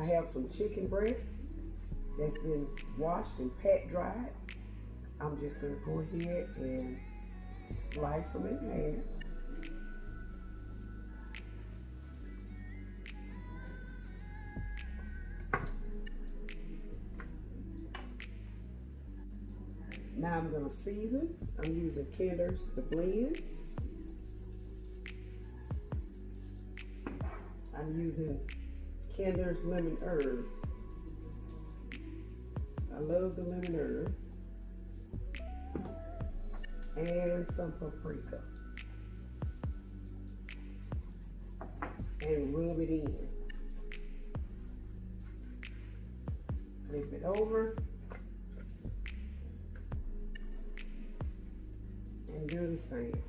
I have some chicken breast that's been washed and pat dried. I'm just gonna go ahead and slice them in half. Now I'm gonna season. I'm using Kinder's The Blend. I'm using Kinder's Lemon Herb. I love the lemon herb. And some paprika. And rub it in. Flip it over. And do the same.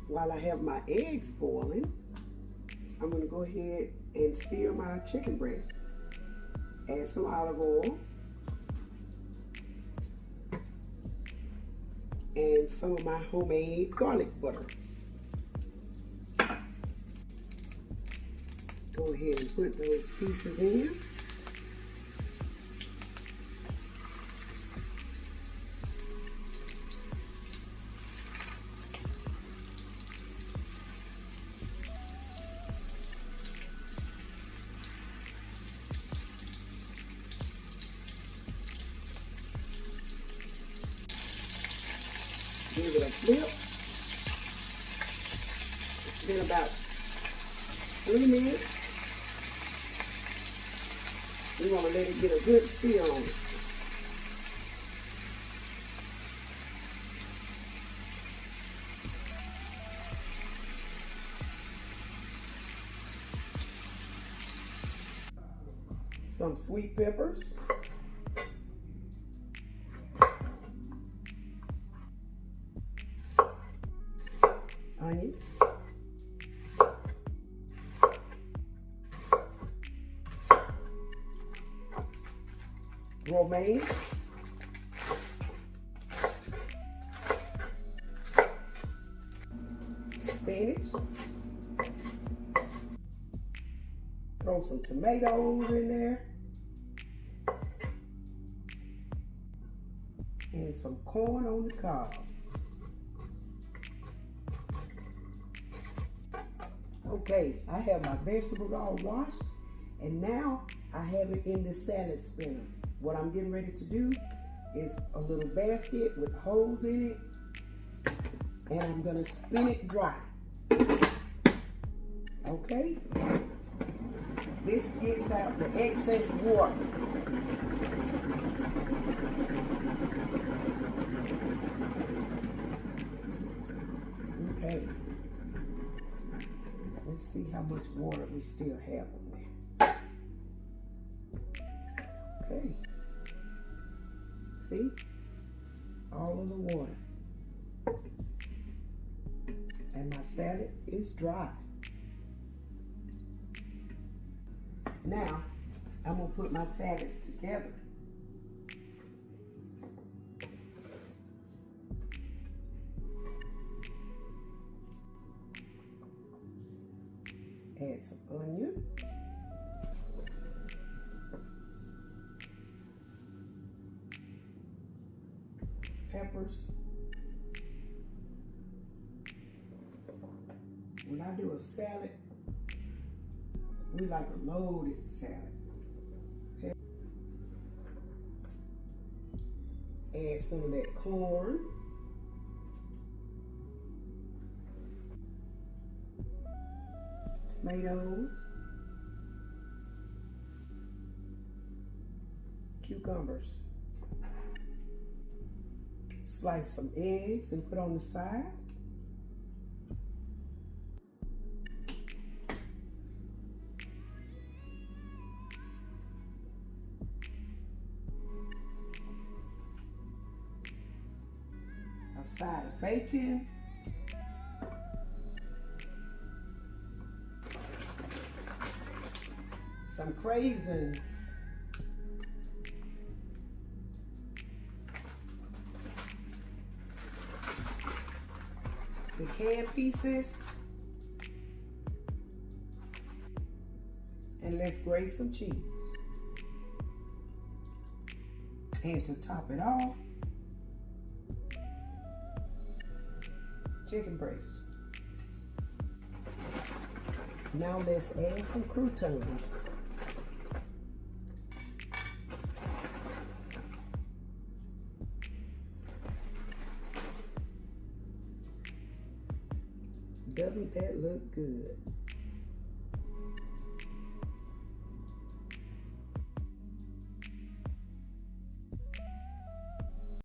While I have my eggs boiling, I'm going to go ahead and sear my chicken breast. Add some olive oil and some of my homemade garlic butter. Go ahead and put those pieces in. Give it a flip. It's been about 3 minutes. We want to let it get a good sear on it. Some sweet peppers. Onion. Romaine. Spinach. Throw some tomatoes in there. And some corn on the cob. Okay, I have my vegetables all washed, and now I have it in the salad spinner. What I'm getting ready to do is a little basket with holes in it, and I'm gonna spin it dry. Okay? This gets out the excess water. Okay. Let's see how much water we still have on there. Okay. See? All of the water. And my salad is dry. Now, I'm going to put my salads together. Add some onion. Peppers. When I do a salad, we like a loaded salad. Add some of that corn. Tomatoes. Cucumbers. Slice some eggs and put on the side. A side of bacon. Some craisins. The canned pieces. And let's grate some cheese. And to top it off, chicken breast. Now let's add some croutons. Doesn't that look good?